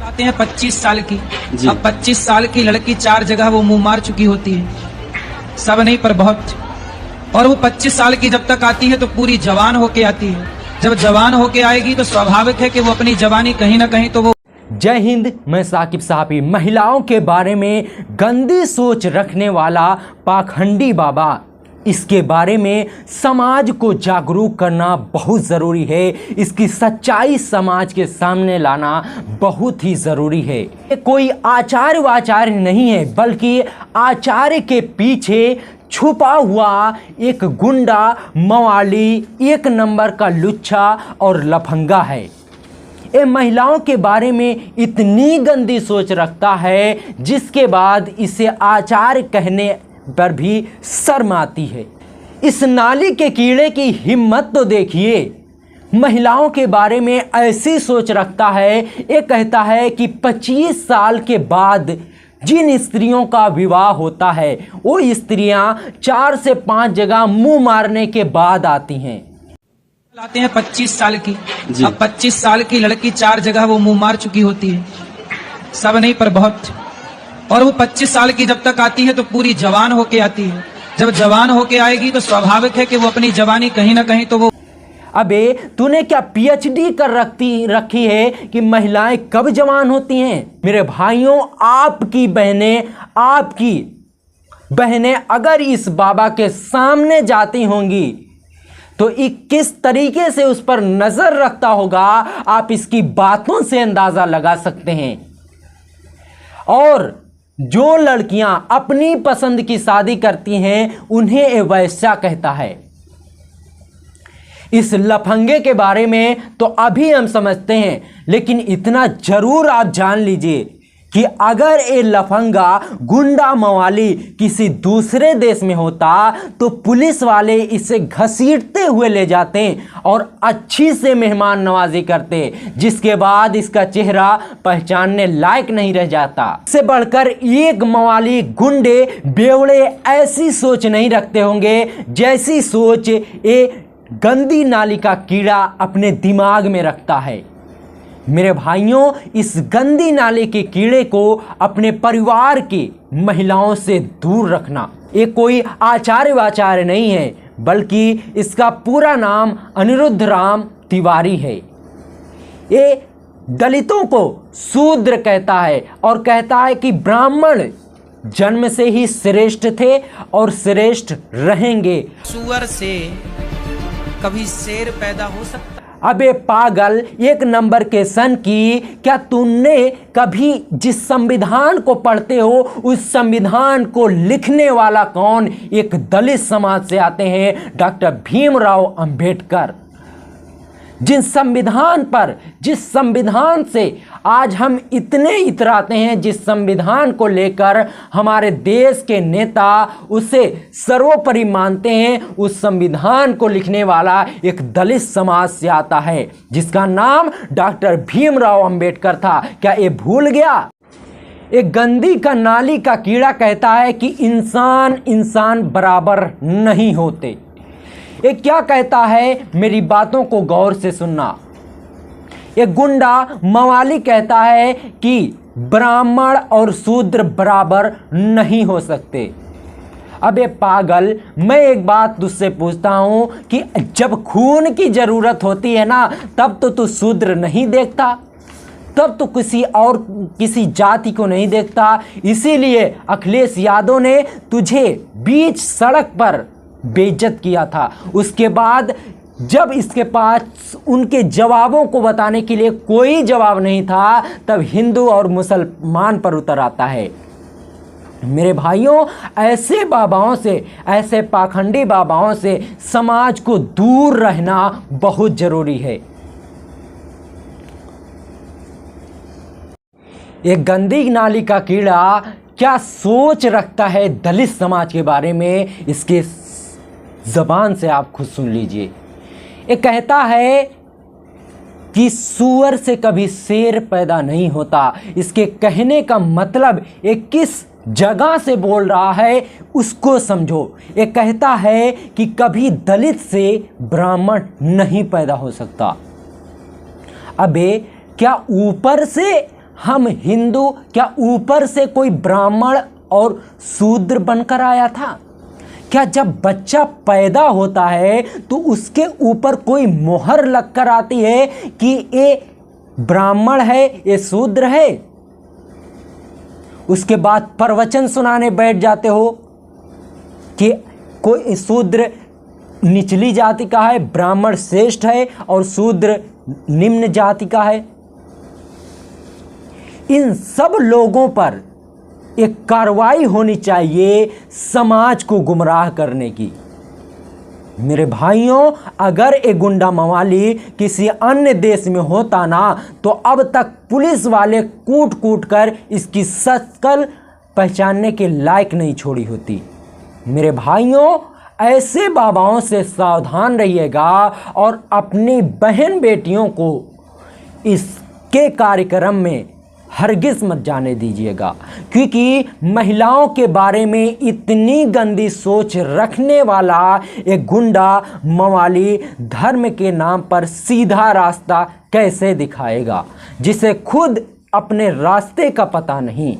आते हैं 25 साल की। अब 25 साल की लड़की 4 जगह वो मुंह मार चुकी होती है, सब नहीं पर बहुत। और वो 25 साल की जब तक आती है तो पूरी जवान होके आती है। जब जवान होके आएगी तो स्वाभाविक है कि वो अपनी जवानी कहीं ना कहीं तो वो। जय हिंद, मैं साकिब साहबी। महिलाओं के बारे में गंदी सोच रखने वाला पाखंडी बाबा, इसके बारे में समाज को जागरूक करना बहुत ज़रूरी है। इसकी सच्चाई समाज के सामने लाना बहुत ही ज़रूरी है। ये कोई आचार्य वाचार्य नहीं है, बल्कि आचार्य के पीछे छुपा हुआ एक गुंडा, मवाली, एक नंबर का लुच्चा और लफंगा है। ये महिलाओं के बारे में इतनी गंदी सोच रखता है, जिसके बाद इसे आचार्य कहने पर भी शर्म आती है। इस नाली के कीड़े की हिम्मत तो देखिए। महिलाओं के बारे में ऐसी सोच रखता है। ये कहता है कि 25 साल के बाद जिन स्त्रियों का विवाह होता है वो स्त्रियां 4 से 5 जगह मुंह मारने के बाद आती हैं। आते हैं 25 साल की। अब 25 साल की लड़की 4 जगह वो मुंह मार चुकी होती है, सब नहीं पर बहुत। और वो 25 साल की जब तक आती है तो पूरी जवान होके आती है। जब जवान होके आएगी तो स्वाभाविक है कि वो अपनी जवानी कहीं ना कहीं तो वो। अबे तूने क्या पीएचडी कर रखी है कि महिलाएं कब जवान होती हैं? मेरे भाइयों, आपकी बहनें अगर इस बाबा के सामने जाती होंगी तो किस तरीके से उस पर नजर रखता होगा, आप इसकी बातों से अंदाजा लगा सकते हैं। और जो लड़कियां अपनी पसंद की शादी करती हैं उन्हें ये वैश्या कहता है। इस लफंगे के बारे में तो अभी हम समझते हैं, लेकिन इतना जरूर आप जान लीजिए कि अगर ये लफंगा, गुंडा, मवाली किसी दूसरे देश में होता तो पुलिस वाले इसे घसीटते हुए ले जाते और अच्छी से मेहमान नवाजी करते, जिसके बाद इसका चेहरा पहचानने लायक नहीं रह जाता। इससे बढ़कर एक मवाली, गुंडे, बेवड़े ऐसी सोच नहीं रखते होंगे जैसी सोच ये गंदी नाली का कीड़ा अपने दिमाग में रखता है। मेरे भाइयों, इस गंदी नाले के कीड़े को अपने परिवार की महिलाओं से दूर रखना। ये कोई आचार्य वाचार्य नहीं है, बल्कि इसका पूरा नाम अनिरुद्ध राम तिवारी है। ये दलितों को शूद्र कहता है और कहता है कि ब्राह्मण जन्म से ही श्रेष्ठ थे और श्रेष्ठ रहेंगे। सुअर से कभी शेर पैदा हो सकता? अबे पागल, एक नंबर के सन की, क्या तुमने कभी जिस संविधान को पढ़ते हो उस संविधान को लिखने वाला कौन? एक दलित समाज से आते हैं, डॉक्टर भीमराव अंबेडकर। जिस संविधान से आज हम इतने इतराते हैं, जिस संविधान को लेकर हमारे देश के नेता उसे सर्वोपरि मानते हैं, उस संविधान को लिखने वाला एक दलित समाज से आता है, जिसका नाम डॉक्टर भीमराव अंबेडकर था। क्या ये भूल गया? एक गंदी का नाली का कीड़ा कहता है कि इंसान बराबर नहीं होते। ये क्या कहता है? मेरी बातों को गौर से सुनना। एक गुंडा, मवाली कहता है कि ब्राह्मण और शूद्र बराबर नहीं हो सकते। अबे पागल, मैं एक बात तुझसे पूछता हूं कि जब खून की जरूरत होती है ना, तब तो तू शूद्र नहीं देखता, तब तो किसी जाति को नहीं देखता। इसीलिए अखिलेश यादव ने तुझे बीच सड़क पर बेइज्जत किया था। उसके बाद जब इसके पास उनके जवाबों को बताने के लिए कोई जवाब नहीं था, तब हिंदू और मुसलमान पर उतर आता है। मेरे भाइयों, ऐसे बाबाओं से, ऐसे पाखंडी बाबाओं से समाज को दूर रहना बहुत जरूरी है। एक गंदी नाली का कीड़ा क्या सोच रखता है दलित समाज के बारे में, इसके जबान से आप खुद सुन लीजिए। ये कहता है कि सुअर से कभी शेर पैदा नहीं होता। इसके कहने का मतलब ये किस जगह से बोल रहा है उसको समझो। ये कहता है कि कभी दलित से ब्राह्मण नहीं पैदा हो सकता। अबे क्या ऊपर से हम हिंदू क्या ऊपर से कोई ब्राह्मण और शूद्र बनकर आया था? क्या जब बच्चा पैदा होता है तो उसके ऊपर कोई मोहर लगकर आती है कि ये ब्राह्मण है, ये शूद्र है? उसके बाद प्रवचन सुनाने बैठ जाते हो कि कोई शूद्र निचली जाति का है, ब्राह्मण श्रेष्ठ है और शूद्र निम्न जाति का है। इन सब लोगों पर एक कार्रवाई होनी चाहिए समाज को गुमराह करने की। मेरे भाइयों, अगर एक गुंडा मवाली किसी अन्य देश में होता ना तो अब तक पुलिस वाले कूट कूट कर इसकी शक्ल पहचानने के लायक नहीं छोड़ी होती। मेरे भाइयों, ऐसे बाबाओं से सावधान रहिएगा और अपनी बहन बेटियों को इसके कार्यक्रम में हरगिज मत जाने दीजिएगा, क्योंकि महिलाओं के बारे में इतनी गंदी सोच रखने वाला एक गुंडा मवाली धर्म के नाम पर सीधा रास्ता कैसे दिखाएगा, जिसे खुद अपने रास्ते का पता नहीं।